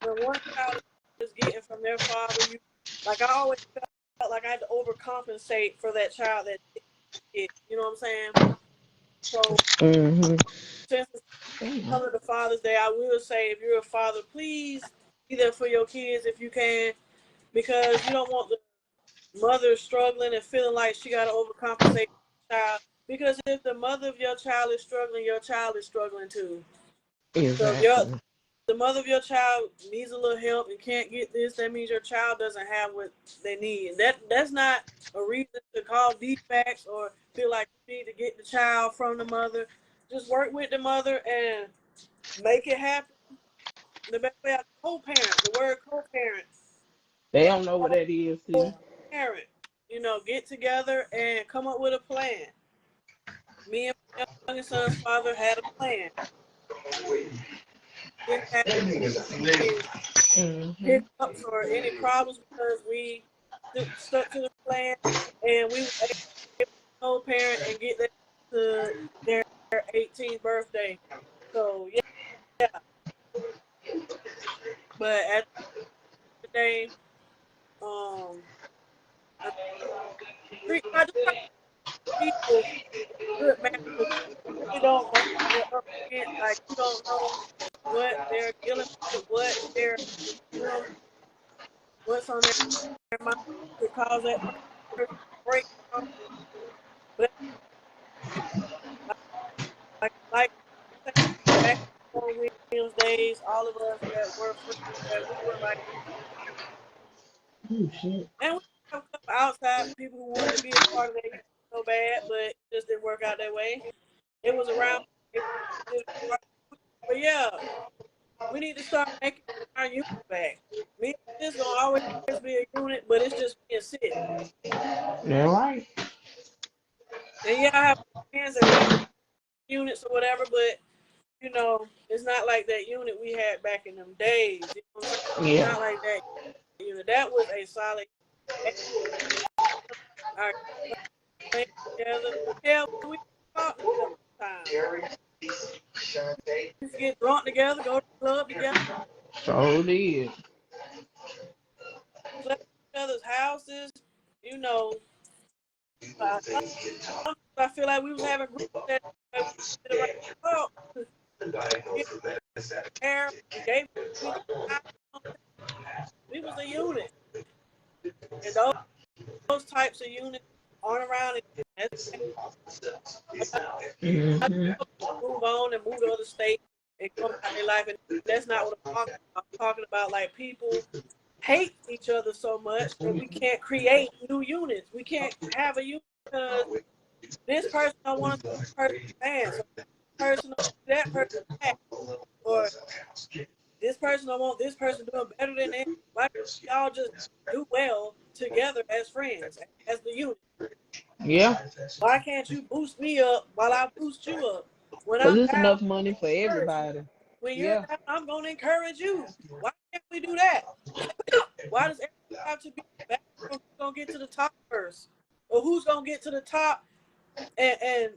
when one child is getting from their father, like I always felt like I had to overcompensate for that child that didn't get. You know what I'm saying? So Mm-hmm. since it's coming to Father's Day, I will say if you're a father, please be there for your kids if you can, because you don't want the mother struggling and feeling like she got to overcompensate for the child. Because if the mother of your child is struggling, your child is struggling too. So if Exactly. the mother of your child needs a little help and can't get this, that means your child doesn't have what they need. And that's not a reason to call defects or feel like you need to get the child from the mother. Just work with the mother and make it happen. The best way, co-parent. The word co-parent. They don't know what that is, see. Co-parent. Get together and come up with a plan. Me and my youngest son's father had a plan. Didn't have any Mm-hmm. hiccups or any problems because we stuck to the plan, and we were able to co-parent and get that to their 18th birthday. So yeah. But at the day, um, I just try to treat people good man. You really don't know their upper end. Like you don't know what they're dealing with, what they're, you know, what's on their mind to cause that person to break. But like back on Williams days, all of us that were friends, that we were like, Oh shit. and we have a couple outside people who wanted to be a part of that unit so bad, but it just didn't work out that way. It was around, but yeah, we need to start making our unit back. Me and this gonna always be a unit, but it's just me and Sid. You're right. And yeah, I have friends that we units or whatever, but you know, it's not like that unit we had back in them days. You know what I'm saying? Yeah. Not like that unit. That was a solid. All right, playing together. Yeah, we talk together sometimes. We get drunk together, go to the club together, So did. play at each other's houses. You know, uh, I feel like we was having groups that like, we sit around and talk. Get there, we gave each other time. We was a unit, and those types of units aren't around. That's Mm-hmm. move on and move to other states and go about their life. And that's not what I'm talking about. I'm talking about like people hate each other so much that we can't create new units. We can't have a unit because this person don't want to see this person bad. So this person don't see that person bad. Or this person don't want this person doing better than them. Why can't y'all just do well together as friends, as the unit? Yeah. Why can't you boost me up while I boost you up? When Cause I'm it's down, enough money for encourage you. everybody. When you're Yeah. down, I'm going to encourage you. Why can't we do that? Why does everything have to be back on who's going to get to the top first? Or who's going to get to the top and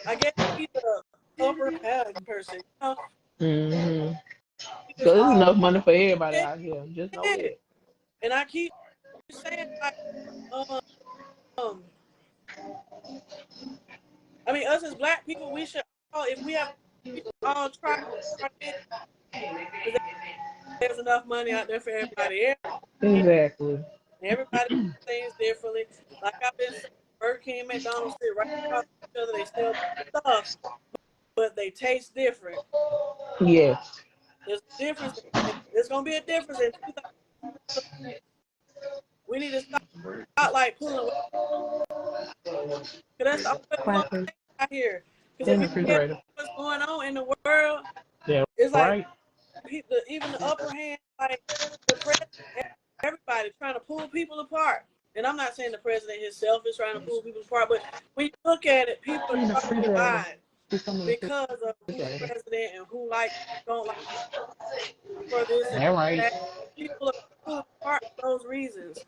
I guess be the upper hand person. You know, Mm-hmm. we just Cause it's all enough money for everybody fit out here. Just know in. that. And I keep saying, like, um, I mean, us as black people, we should all, if we have, we should all try it because there's enough money out there for everybody. Exactly. Everybody does things differently. Like I've been saying, Burger King and McDonald's sit right across each other. They sell stuff, but they taste different. Yes. There's a difference. There's gonna be a difference in 2000. We need to stop like pulling away. Cause that's the only way we're gonna Quiet, please. make it out here. Cause In if the you care refrigerator. what's going on in the world, Yeah. it's like Right. people, even the upper hand, like the president, everybody trying to pull people apart. And I'm not saying the president himself is trying to pull people apart, but when you look at it, people In the are drawing refrigerator. lines There's some in the because of who's refrigerator. president and who like don't like for this and That right. that. People are pulled apart for those reasons.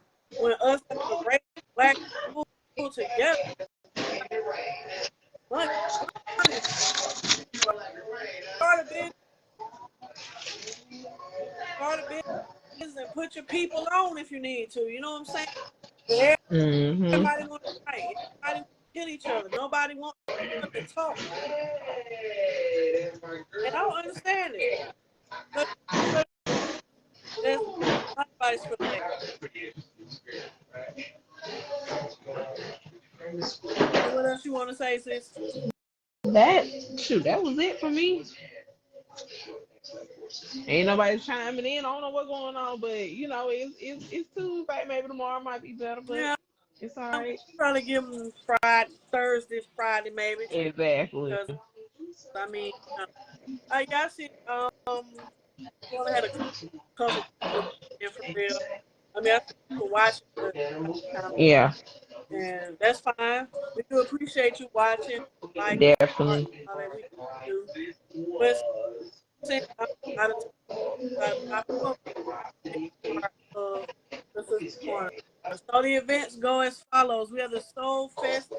When us as a race, black people pull together, money, money, start a business, start a business, and put your people on if you need to. You know what I'm saying? But Mm-hmm. everybody want to fight. Everybody want to kill each other. Nobody wants to talk, and I don't understand it. But that's my advice for the day. And what else you want to say, sis? That shoot, that was it for me. Ain't nobody chiming in. I don't know what's going on, but you know, it's Tuesday. Maybe tomorrow might be better, but Yeah, it's all I'm right. trying to give them Friday, Thursday, Friday, maybe. Exactly. Because I mean, I see. We only had a couple people in for real. I mean, I see people watching, but kind of, Yeah, and that's fine. We do appreciate you watching, like, definitely. all that we do. But since I'm out of time, I will be part of the Sister Corner. So the events go as follows: we have the Soul Fest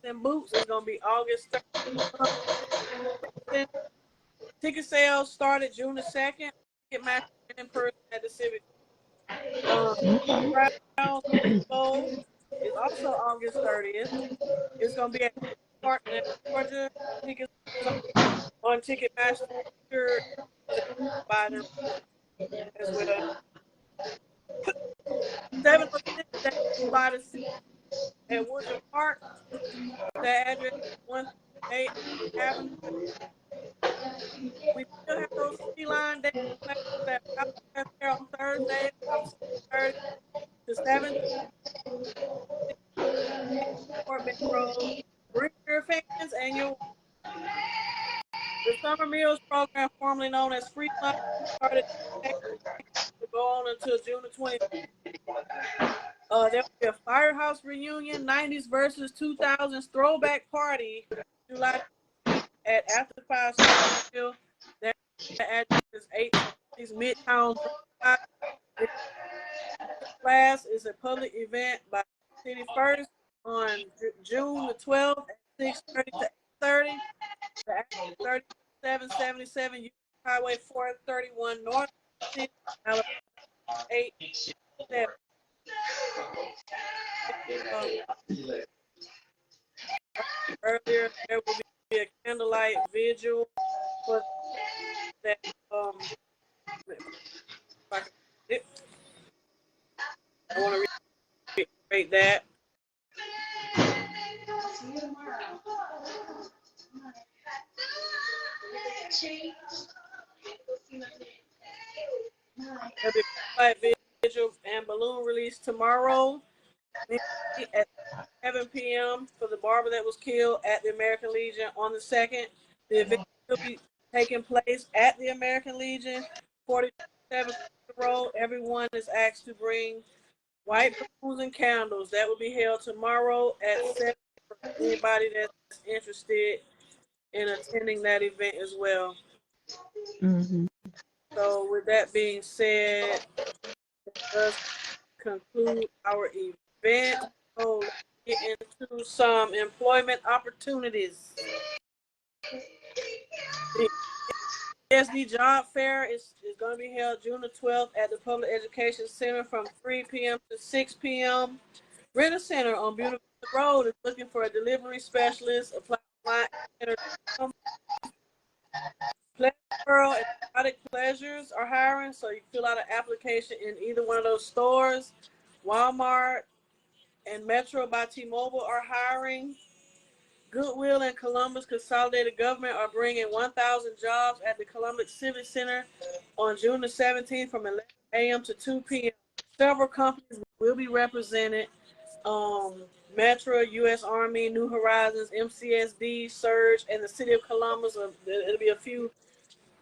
and boots is going to be August 3rd. Ticket sales started June the 2nd. Ticketmaster in person at the Civic. Okay. Crown Expo is also August 30th. It's going to be at Park in Georgia. Tickets on Ticketmaster by them as well. 706 by the City at Woodruff Park. The address is 138 Avenue. We still have those free line days that are there on Thursday from 6:30 to 7 for Metro. Bring your fans and your the Summer Meals program, formerly known as Free Lunch, started to go on until June the 20th. There will be a Firehouse reunion, 90s versus 2000s throwback party, July 20th at After Five Springfield. That address is 826 Midtown Drive. This class is a public event by City First on June the 12th at 6:30 to 8:30. The address is 3777 US Highway 431 North, Alabama 8. Earlier, there will be a candlelight vigil for that. I want to reiterate that. There'll be a candlelight vigil and balloon release tomorrow at 7 p.m. for the barber that was killed at the American Legion on the 2nd. The event will be taking place at the American Legion, 47 Road. Everyone is asked to bring white balloons and candles. That will be held tomorrow at 7 for anybody that's interested in attending that event as well. Mm-hmm. So with that being said, let's conclude our event. So let's get into some employment opportunities. The ESD Job Fair is going to be held June the 12th at the Public Education Center from 3 p.m. to 6 p.m. Rent Center on Beautiful Road is looking for a delivery specialist. Apply online. Pleasure World and Exotic Pleasures are hiring, so you fill out an application in either one of those stores. Walmart and Metro by T-Mobile are hiring. Goodwill and Columbus Consolidated Government are bringing 1,000 jobs at the Columbus Civic Center on June the 17th from 11 a.m. to 2 p.m. Several companies will be represented. Metro, U.S. Army, New Horizons, MCSD, Surge, and the City of Columbus. It'll be a few,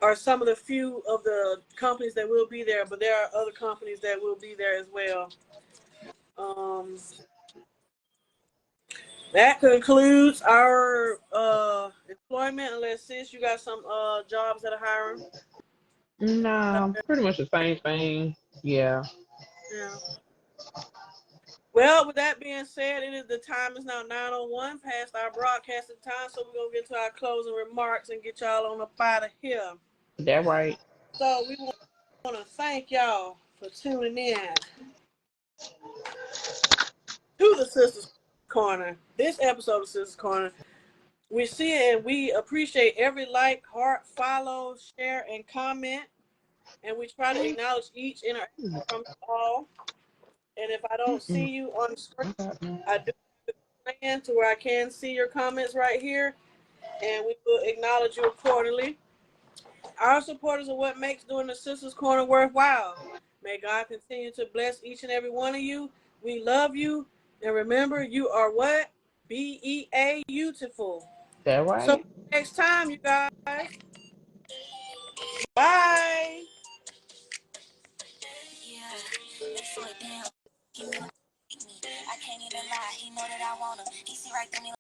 or some of the few of the companies that will be there, but there are other companies that will be there as well. That concludes our employment. Unless sis, you got some jobs that are hiring. No, pretty much the same thing. Yeah. Yeah. Well, with that being said, the time is now 9:01 past our broadcasting time, so we're gonna get to our closing remarks and get y'all on up out of here. That right. So we want to thank y'all for tuning in to the Sisters Corner. This episode of Sisters Corner. We see it and we appreciate every like, heart, follow, share, and comment. And we try to acknowledge each interaction from you all. And if I don't see you on the screen, I do plan to where I can see your comments right here, and we will acknowledge you accordingly. Our supporters are what makes doing the Sisters Corner worthwhile. May God continue to bless each and every one of you. We love you, and remember, you are what? BEA beautiful. That So right. next time, you guys. Bye. Yeah, I can't even lie. He know that I wanna. He see right through me.